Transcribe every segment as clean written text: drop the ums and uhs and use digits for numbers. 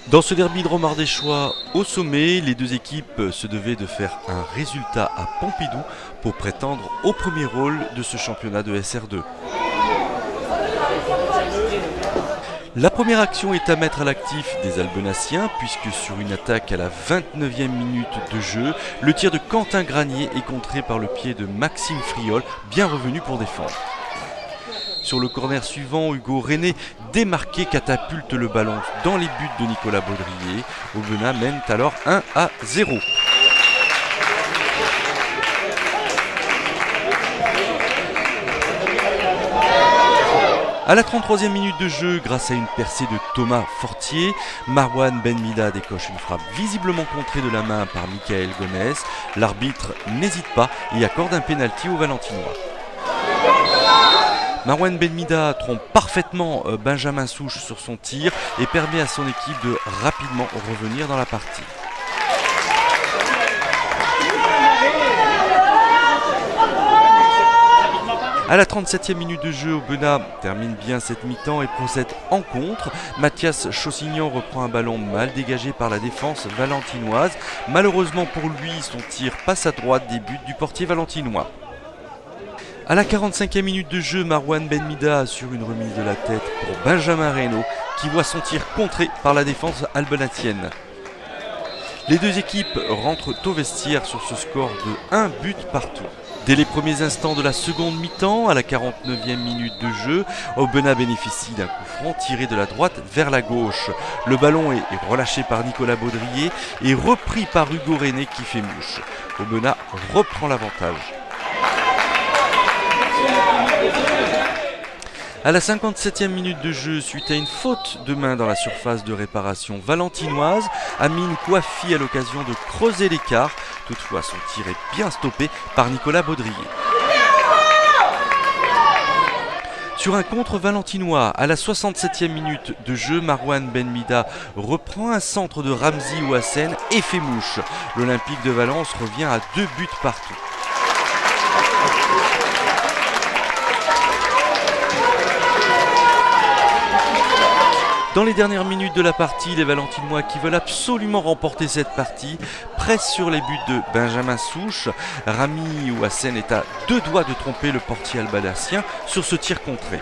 Dans ce derby de Romardéchois, au sommet, les deux équipes se devaient de faire un résultat à Pompidou pour prétendre au premier rôle de ce championnat de SR2. La première action est à mettre à l'actif des Albenaciens puisque sur une attaque à la 29e minute de jeu, le tir de Quentin Granier est contré par le pied de Maxime Friol, bien revenu pour défendre. Sur le corner suivant, Hugo René, démarqué, catapulte le ballon dans les buts de Nicolas Baudrier. Aubenas mène alors 1-0. À la 33e minute de jeu, grâce à une percée de Thomas Fortier, Marwan Benmida décoche une frappe visiblement contrée de la main par Michael Gonès. L'arbitre n'hésite pas et accorde un pénalty aux Valentinois. Marwan Benmida trompe parfaitement Benjamin Souche sur son tir et permet à son équipe de rapidement revenir dans la partie. À la 37e minute de jeu, Aubenas termine bien cette mi-temps et procède en contre. Mathias Chaussignan reprend un ballon mal dégagé par la défense valentinoise. Malheureusement pour lui, son tir passe à droite des buts du portier valentinois. À la 45e minute de jeu, Marwan Benmida assure une remise de la tête pour Benjamin Reynaud qui voit son tir contré par la défense albenacienne. Les deux équipes rentrent au vestiaire sur ce score de 1 but partout. Dès les premiers instants de la seconde mi-temps, à la 49e minute de jeu, Aubenas bénéficie d'un coup franc tiré de la droite vers la gauche. Le ballon est relâché par Nicolas Baudrier et repris par Hugo René qui fait mouche. Aubenas reprend l'avantage. À la 57e minute de jeu, suite à une faute de main dans la surface de réparation valentinoise, Amine Kouafi a l'occasion de creuser l'écart. Toutefois, son tir est bien stoppé par Nicolas Baudrier. Sur un contre valentinois, à la 67e minute de jeu, Marwan Benmida reprend un centre de Ramzi Ouassen et fait mouche. L'Olympique de Valence revient à 2 buts partout. Dans les dernières minutes de la partie, les Valentinois qui veulent absolument remporter cette partie pressent sur les buts de Benjamin Souche. Rami Ouassen est à 2 doigts de tromper le portier albanacien sur ce tir contré.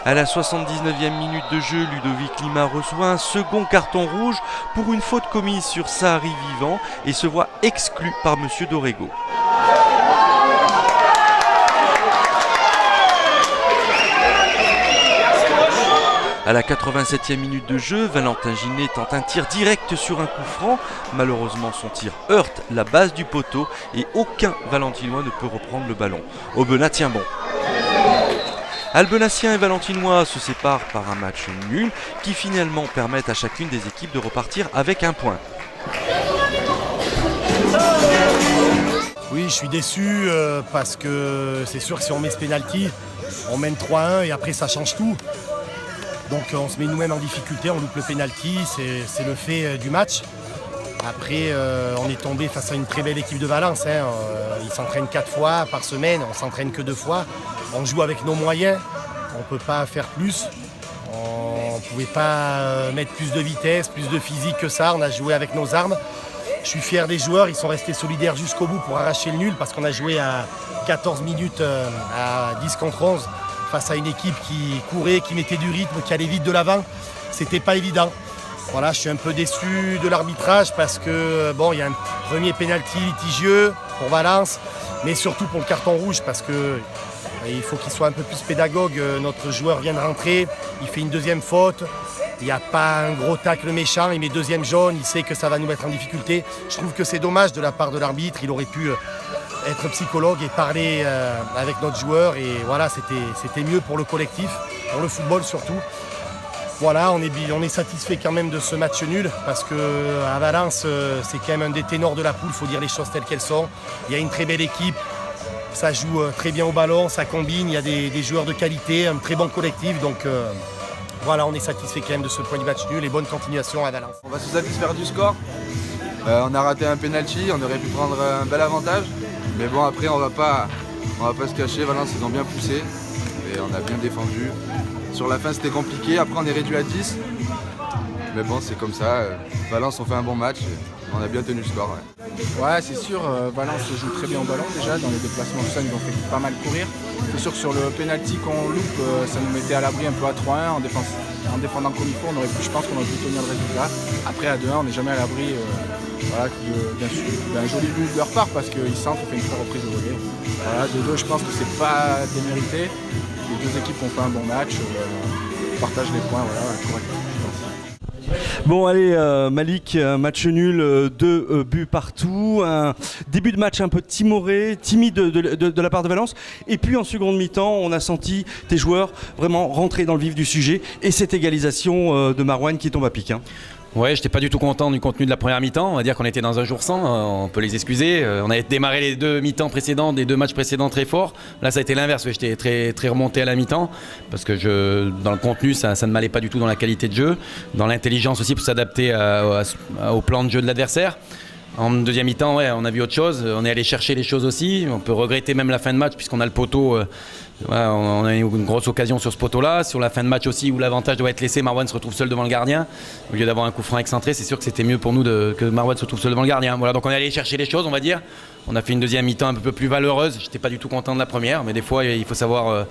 À la 79e minute de jeu, Ludovic Lima reçoit un second carton rouge pour une faute commise sur Sahari Vivant et se voit exclu par Monsieur Dorego. À la 87e minute de jeu, Valentin Ginet tente un tir direct sur un coup franc. Malheureusement, son tir heurte la base du poteau et aucun Valentinois ne peut reprendre le ballon. Aubenas tient bon. Albenaciens et Valentinois se séparent par un match nul qui finalement permettent à chacune des équipes de repartir avec un point. Oui, je suis déçu parce que c'est sûr que si on met ce pénalty, on mène 3-1 et après ça change tout. Donc on se met nous-mêmes en difficulté, on loupe le pénalty, c'est le fait du match. Après, on est tombé face à une très belle équipe de Valence. Ils s'entraînent 4 fois par semaine, on s'entraîne que 2 fois. On joue avec nos moyens, on ne peut pas faire plus. On ne pouvait pas mettre plus de vitesse, plus de physique que ça, on a joué avec nos armes. Je suis fier des joueurs, ils sont restés solidaires jusqu'au bout pour arracher le nul parce qu'on a joué à 14 minutes à 10 contre 11. Face à une équipe qui courait, qui mettait du rythme, qui allait vite de l'avant, c'était pas évident. Voilà, je suis un peu déçu de l'arbitrage parce que bon, il y a un premier pénalty litigieux pour Valence, mais surtout pour le carton rouge parce que il faut qu'il soit un peu plus pédagogue. Notre joueur vient de rentrer, il fait une deuxième faute. Il n'y a pas un gros tacle méchant, il met deuxième jaune, il sait que ça va nous mettre en difficulté. Je trouve que c'est dommage de la part de l'arbitre, il aurait pu être psychologue et parler avec notre joueur et voilà, c'était mieux pour le collectif, pour le football surtout. Voilà, on est satisfait quand même de ce match nul parce qu'à Valence, c'est quand même un des ténors de la poule, il faut dire les choses telles qu'elles sont. Il y a une très belle équipe, ça joue très bien au ballon, ça combine, il y a des joueurs de qualité, un très bon collectif, donc voilà, on est satisfait quand même de ce point du match nul et bonne continuation à Valence. On va se satisfaire du score. On a raté un penalty, on aurait pu prendre un bel avantage. Mais bon, après, on va pas se cacher. Valence, ils ont bien poussé et on a bien défendu. Sur la fin, c'était compliqué. Après, on est réduit à 10. Mais bon, c'est comme ça. Valence, on fait un bon match. On a bien tenu le score. Ouais, c'est sûr, Valence joue très bien au ballon déjà. Dans les déplacements, tout ça, ils ont fait pas mal courir. C'est sûr que sur le penalty qu'on loupe, ça nous mettait à l'abri un peu à 3-1. En défendant comme il faut, je pense qu'on aurait pu tenir le résultat. Après, à 2-1, on n'est jamais à l'abri d'un joli but de leur part parce qu'ils sentent qu'on fait une très reprise au volet. Voilà, 2-2, je pense que c'est pas démérité. Les deux équipes ont fait un bon match. On partage les points, voilà, correct, je pense. Bon allez Malik, match nul, 2 buts partout, un début de match un peu timoré, timide de la part de Valence, et puis en seconde mi-temps on a senti tes joueurs vraiment rentrer dans le vif du sujet et cette égalisation de Marouane qui tombe à pic. Ouais, j'étais pas du tout content du contenu de la première mi-temps. On va dire qu'on était dans un jour sans, on peut les excuser. On avait démarré les deux mi-temps précédents, des deux matchs précédents très forts. Là, ça a été l'inverse. J'étais très, très remonté à la mi-temps parce que dans le contenu, ça ne m'allait pas du tout dans la qualité de jeu, dans l'intelligence aussi pour s'adapter au plan de jeu de l'adversaire. En deuxième mi-temps, ouais, on a vu autre chose. On est allé chercher les choses aussi. On peut regretter même la fin de match puisqu'on a le poteau. On a eu une grosse occasion sur ce poteau-là. Sur la fin de match aussi où l'avantage doit être laissé, Marouane se retrouve seul devant le gardien. Au lieu d'avoir un coup franc excentré, c'est sûr que c'était mieux pour nous que Marouane se retrouve seul devant le gardien. Voilà, donc on est allé chercher les choses, on va dire. On a fait une deuxième mi-temps un peu plus valeureuse. J'étais pas du tout content de la première, mais des fois il faut savoir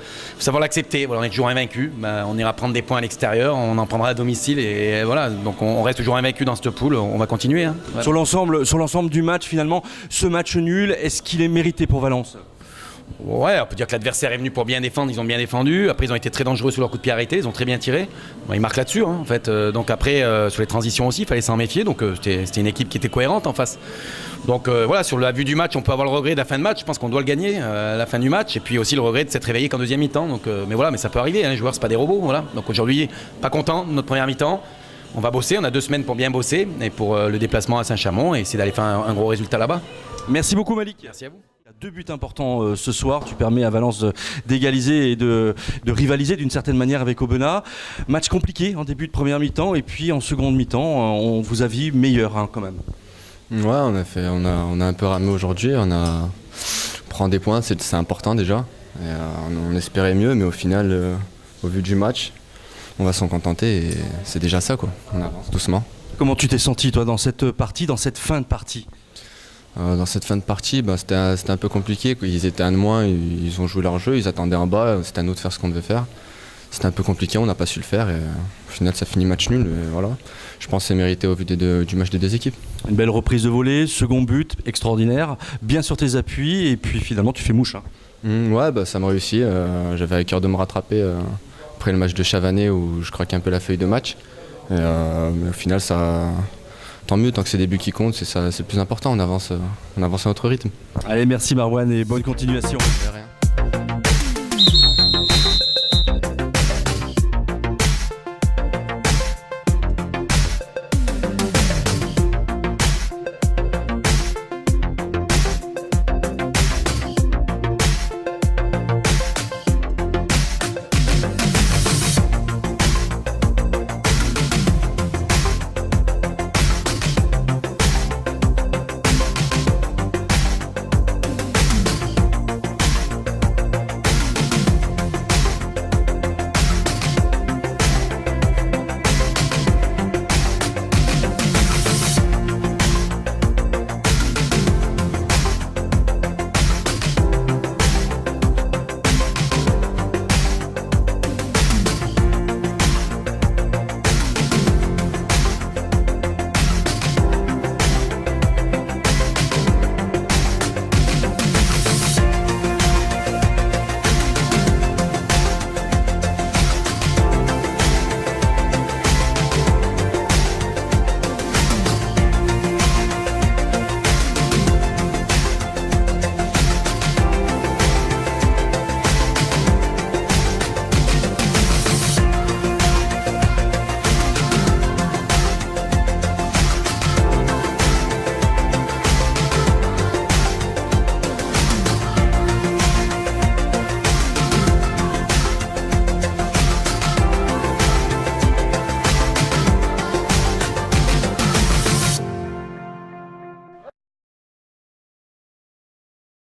l'accepter. Voilà, on est toujours invaincu. On ira prendre des points à l'extérieur, on en prendra à domicile et voilà. Donc on reste toujours invaincu dans cette poule. On va continuer. Voilà. Sur l'ensemble du match finalement, ce match nul, est-ce qu'il est mérité pour Valence ? Ouais, on peut dire que l'adversaire est venu pour bien défendre, ils ont bien défendu. Après, ils ont été très dangereux sur leur coup de pied arrêté, ils ont très bien tiré. Ils marquent là-dessus, en fait. Donc après, sur les transitions aussi, il fallait s'en méfier. Donc c'était une équipe qui était cohérente en face. Donc voilà, sur la vue du match, on peut avoir le regret de la fin de match. Je pense qu'on doit le gagner à la fin du match. Et puis aussi le regret de s'être réveillé qu'en deuxième mi-temps. Donc, mais ça peut arriver. Les joueurs, c'est pas des robots. Voilà. Donc aujourd'hui, pas content de notre première mi-temps. On va bosser, on a 2 semaines pour bien bosser et pour le déplacement à Saint-Chamond et essayer d'aller faire un gros résultat là-bas. Merci beaucoup Malik. Merci à vous. 2 buts importants ce soir, tu permets à Valence d'égaliser et de rivaliser d'une certaine manière avec Aubenas. Match compliqué en début de première mi-temps et puis en seconde mi-temps, on vous a vu meilleur quand même. Ouais, on a un peu ramé aujourd'hui, on prend des points, c'est important déjà. Et, on espérait mieux, mais au final, au vu du match, on va s'en contenter et c'est déjà ça quoi. On avance doucement. Comment tu t'es senti toi dans cette partie, dans cette fin de partie ? Dans cette fin de partie, c'était un peu compliqué. Ils étaient un de moins, ils ont joué leur jeu, ils attendaient en bas, c'était à nous de faire ce qu'on devait faire. C'était un peu compliqué, on n'a pas su le faire et au final ça finit match nul. Et voilà. Je pense que c'est mérité au vu du match des deux équipes. Une belle reprise de volée, second but, extraordinaire, bien sur tes appuis et puis finalement tu fais mouche. Ouais, ça me réussit. J'avais à cœur de me rattraper après le match de Chavanais où je craquais un peu la feuille de match. Et, mais au final ça... Tant mieux, tant que c'est des buts qui comptent, c'est le plus important, on avance à notre rythme. Allez, merci Marouane et bonne continuation. De rien.